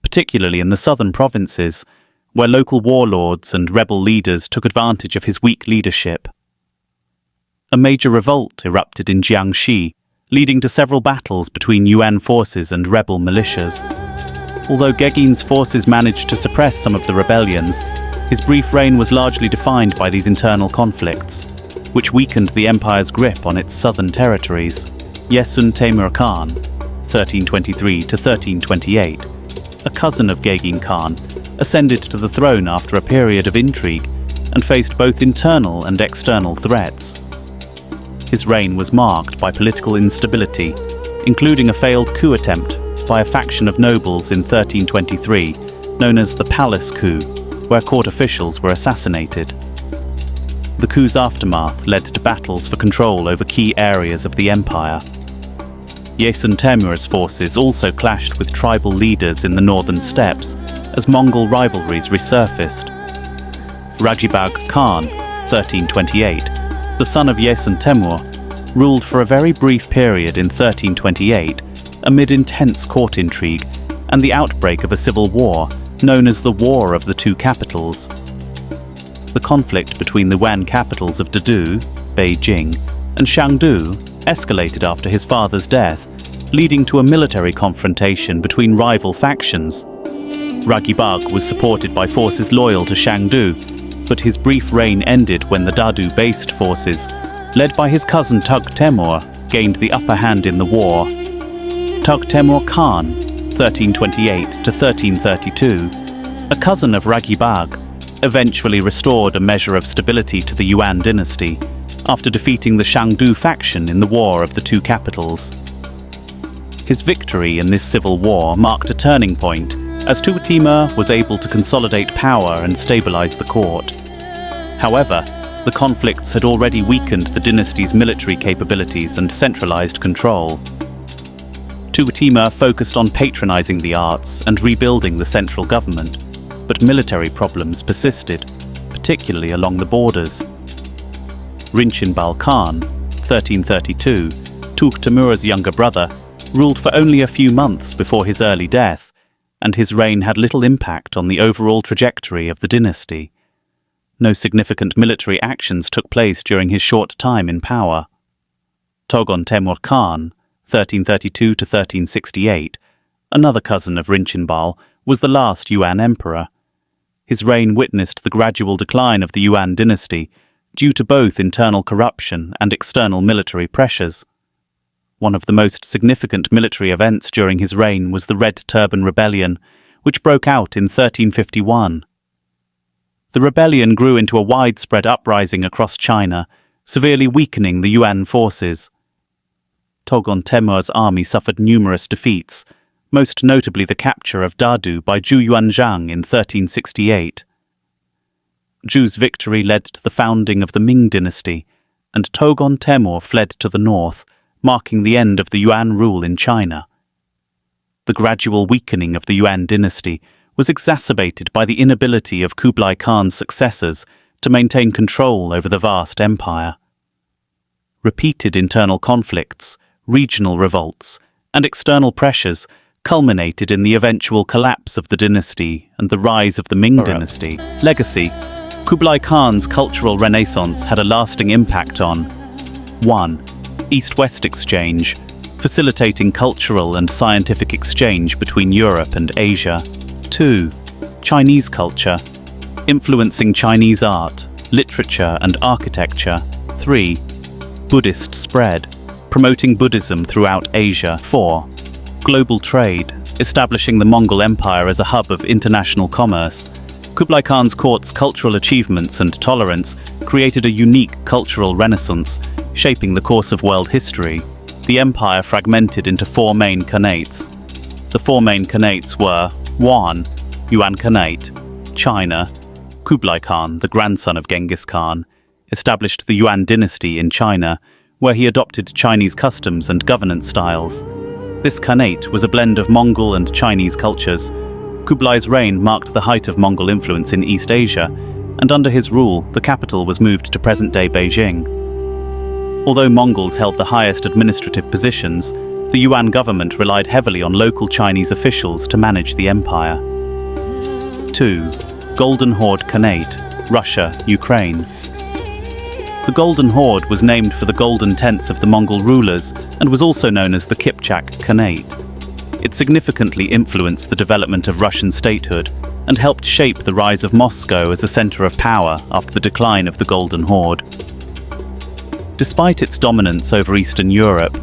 particularly in the southern provinces, where local warlords and rebel leaders took advantage of his weak leadership. A major revolt erupted in Jiangxi, leading to several battles between Yuan forces and rebel militias. Although Genghis' forces managed to suppress some of the rebellions, his brief reign was largely defined by these internal conflicts, which weakened the empire's grip on its southern territories. Yesun Temur Khan, 1323–1328, a cousin of Genghis Khan, ascended to the throne after a period of intrigue and faced both internal and external threats. His reign was marked by political instability, including a failed coup attempt by a faction of nobles in 1323, known as the Palace Coup, where court officials were assassinated. The coup's aftermath led to battles for control over key areas of the empire. Yesun Temur's forces also clashed with tribal leaders in the northern steppes as Mongol rivalries resurfaced. Rajibag Khan, 1328, the son of Yesun Temur, ruled for a very brief period in 1328 amid intense court intrigue and the outbreak of a civil war known as the War of the Two Capitals. The conflict between the Yuan capitals of Dadu, Beijing, and Chengdu escalated after his father's death, leading to a military confrontation between rival factions. Ragibag was supported by forces loyal to Chengdu, but his brief reign ended when the Dadu-based forces, led by his cousin Tug Temur, gained the upper hand in the war. Tug Temur Khan, 1328–1332, a cousin of Ragibag, eventually restored a measure of stability to the Yuan dynasty after defeating the Chengdu faction in the War of the Two Capitals. His victory in this civil war marked a turning point, as Tugu Timur was able to consolidate power and stabilize the court. However, the conflicts had already weakened the dynasty's military capabilities and centralized control. Tugu Timur focused on patronizing the arts and rebuilding the central government, but military problems persisted, particularly along the borders. Rinchen Khan, 1332, Tugu Timur's younger brother, ruled for only a few months before his early death, and his reign had little impact on the overall trajectory of the dynasty. No significant military actions took place during his short time in power. Togon Temur Khan, 1332–1368, another cousin of Rinchen, was the last Yuan emperor. His reign witnessed the gradual decline of the Yuan dynasty due to both internal corruption and external military pressures. One of the most significant military events during his reign was the Red Turban Rebellion, which broke out in 1351. The rebellion grew into a widespread uprising across China, severely weakening the Yuan forces. Togon Temur's army suffered numerous defeats, most notably the capture of Dadu by Zhu Yuanzhang in 1368. Zhu's victory led to the founding of the Ming dynasty, and Togon Temur fled to the north, marking the end of the Yuan rule in China. The gradual weakening of the Yuan dynasty was exacerbated by the inability of Kublai Khan's successors to maintain control over the vast empire. Repeated internal conflicts, regional revolts, and external pressures culminated in the eventual collapse of the dynasty and the rise of the Ming dynasty. Legacy: Kublai Khan's cultural renaissance had a lasting impact on 1. East-West exchange, facilitating cultural and scientific exchange between Europe and Asia. 2. Chinese culture, influencing Chinese art, literature and architecture. 3. Buddhist spread, promoting Buddhism throughout Asia. 4. Global trade, establishing the Mongol Empire as a hub of international commerce, Kublai Khan's court's cultural achievements and tolerance created a unique cultural renaissance, shaping the course of world history. The empire fragmented into four main khanates. The four main khanates were 1. Yuan Khanate, China. Kublai Khan, the grandson of Genghis Khan, established the Yuan dynasty in China, where he adopted Chinese customs and governance styles. This Khanate was a blend of Mongol and Chinese cultures. Kublai's reign marked the height of Mongol influence in East Asia, and under his rule, the capital was moved to present-day Beijing. Although Mongols held the highest administrative positions, the Yuan government relied heavily on local Chinese officials to manage the empire. 2. Golden Horde Khanate, Russia, Ukraine. The Golden Horde was named for the golden tents of the Mongol rulers and was also known as the Kipchak Khanate. It significantly influenced the development of Russian statehood and helped shape the rise of Moscow as a center of power after the decline of the Golden Horde. Despite its dominance over Eastern Europe,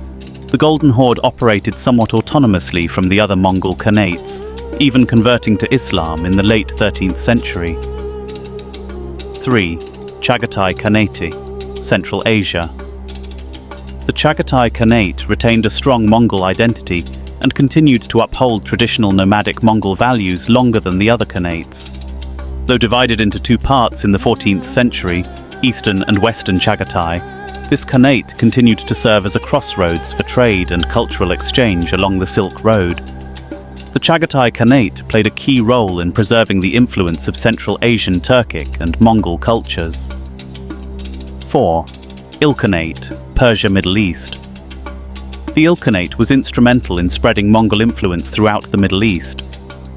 the Golden Horde operated somewhat autonomously from the other Mongol Khanates, even converting to Islam in the late 13th century. 3. Chagatai Khanate, Central Asia. The Chagatai Khanate retained a strong Mongol identity and continued to uphold traditional nomadic Mongol values longer than the other Khanates. Though divided into two parts in the 14th century, Eastern and Western Chagatai, this Khanate continued to serve as a crossroads for trade and cultural exchange along the Silk Road. The Chagatai Khanate played a key role in preserving the influence of Central Asian Turkic and Mongol cultures. 4. Ilkhanate, Persia, Middle East. The Ilkhanate was instrumental in spreading Mongol influence throughout the Middle East.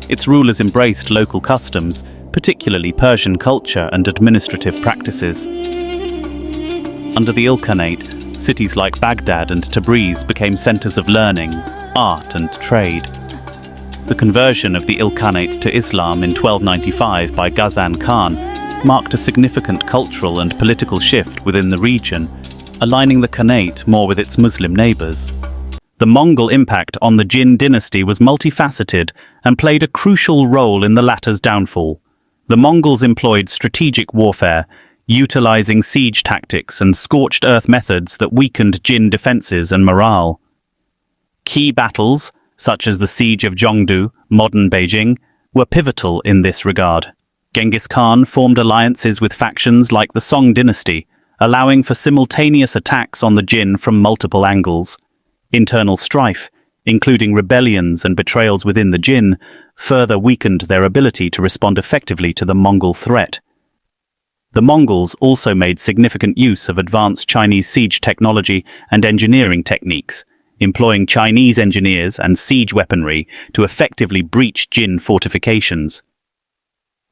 Its rulers embraced local customs, particularly Persian culture and administrative practices. Under the Ilkhanate, cities like Baghdad and Tabriz became centers of learning, art and trade. The conversion of the Ilkhanate to Islam in 1295 by Ghazan Khan marked a significant cultural and political shift within the region, aligning the Khanate more with its Muslim neighbors. The Mongol impact on the Jin dynasty was multifaceted and played a crucial role in the latter's downfall. The Mongols employed strategic warfare, utilizing siege tactics and scorched earth methods that weakened Jin defenses and morale. Key battles, such as the Siege of Zhongdu, modern Beijing, were pivotal in this regard. Genghis Khan formed alliances with factions like the Song dynasty, allowing for simultaneous attacks on the Jin from multiple angles. Internal strife, including rebellions and betrayals within the Jin, further weakened their ability to respond effectively to the Mongol threat. The Mongols also made significant use of advanced Chinese siege technology and engineering techniques, employing Chinese engineers and siege weaponry to effectively breach Jin fortifications.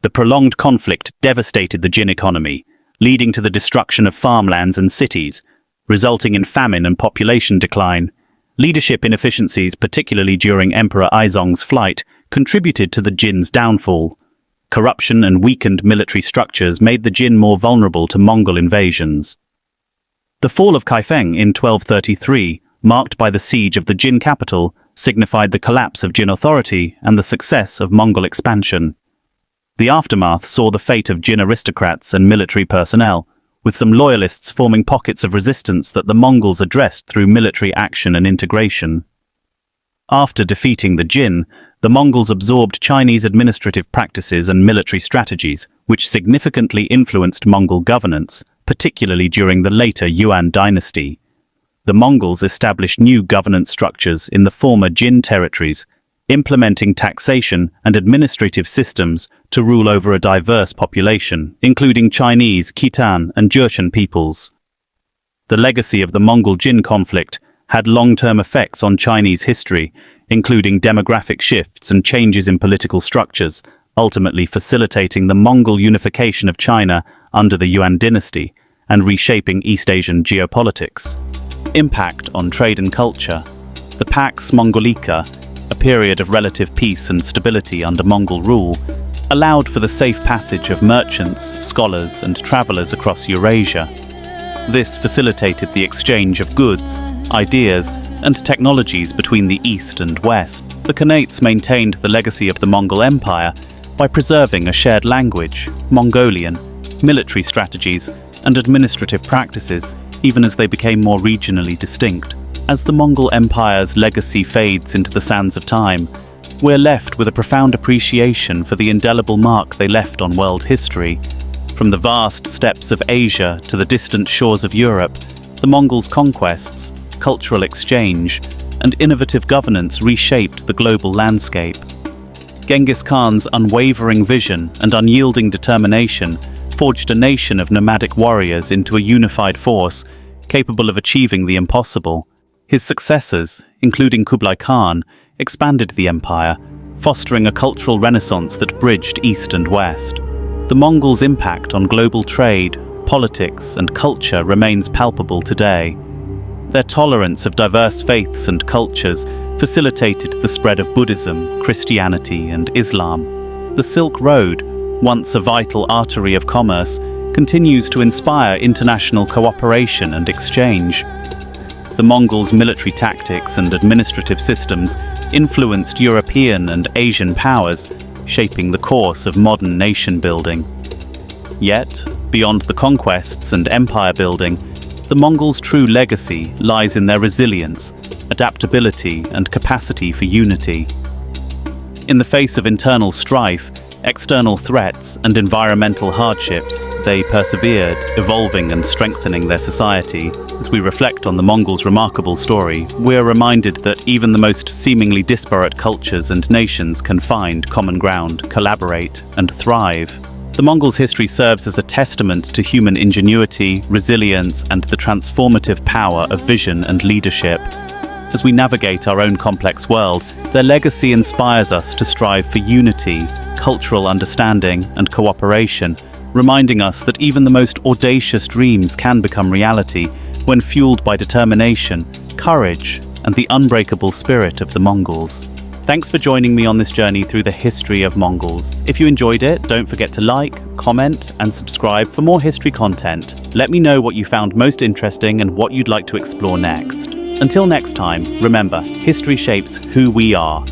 The prolonged conflict devastated the Jin economy, leading to the destruction of farmlands and cities, resulting in famine and population decline. Leadership inefficiencies, particularly during Emperor Aizong's flight, contributed to the Jin's downfall. Corruption and weakened military structures made the Jin more vulnerable to Mongol invasions. The fall of Kaifeng in 1233, marked by the siege of the Jin capital, signified the collapse of Jin authority and the success of Mongol expansion. The aftermath saw the fate of Jin aristocrats and military personnel, with some loyalists forming pockets of resistance that the Mongols addressed through military action and integration. After defeating the Jin, the Mongols absorbed Chinese administrative practices and military strategies, which significantly influenced Mongol governance, particularly during the later Yuan dynasty. The Mongols established new governance structures in the former Jin territories, implementing taxation and administrative systems to rule over a diverse population, including Chinese, Khitan, and Jurchen peoples. The legacy of the Mongol-Jin conflict had long-term effects on Chinese history, including demographic shifts and changes in political structures, ultimately facilitating the Mongol unification of China under the Yuan dynasty and reshaping East Asian geopolitics. Impact on trade and culture. The Pax Mongolica, a period of relative peace and stability under Mongol rule, allowed for the safe passage of merchants, scholars, and travelers across Eurasia. This facilitated the exchange of goods, ideas, and technologies between the East and West. The Khanates maintained the legacy of the Mongol Empire, by preserving a shared language, Mongolian, military strategies, and administrative practices, even as they became more regionally distinct. As the Mongol Empire's legacy fades into the sands of time, we're left with a profound appreciation for the indelible mark they left on world history. From the vast steppes of Asia to the distant shores of Europe, the Mongols' conquests, cultural exchange, and innovative governance reshaped the global landscape. Genghis Khan's unwavering vision and unyielding determination forged a nation of nomadic warriors into a unified force capable of achieving the impossible. His successors, including Kublai Khan, expanded the empire, fostering a cultural renaissance that bridged East and West. The Mongols' impact on global trade, politics, and culture remains palpable today. Their tolerance of diverse faiths and cultures facilitated the spread of Buddhism, Christianity, and Islam. The Silk Road, once a vital artery of commerce, continues to inspire international cooperation and exchange. The Mongols' military tactics and administrative systems influenced European and Asian powers, shaping the course of modern nation-building. Yet, beyond the conquests and empire building, the Mongols' true legacy lies in their resilience, adaptability, and capacity for unity. In the face of internal strife, external threats, and environmental hardships, they persevered, evolving and strengthening their society. As we reflect on the Mongols' remarkable story, we are reminded that even the most seemingly disparate cultures and nations can find common ground, collaborate, and thrive. The Mongols' history serves as a testament to human ingenuity, resilience, and the transformative power of vision and leadership. As we navigate our own complex world, their legacy inspires us to strive for unity, cultural understanding, and cooperation, reminding us that even the most audacious dreams can become reality when fueled by determination, courage, and the unbreakable spirit of the Mongols. Thanks for joining me on this journey through the history of Mongols. If you enjoyed it, don't forget to like, comment, and subscribe for more history content. Let me know what you found most interesting and what you'd like to explore next. Until next time, remember, history shapes who we are.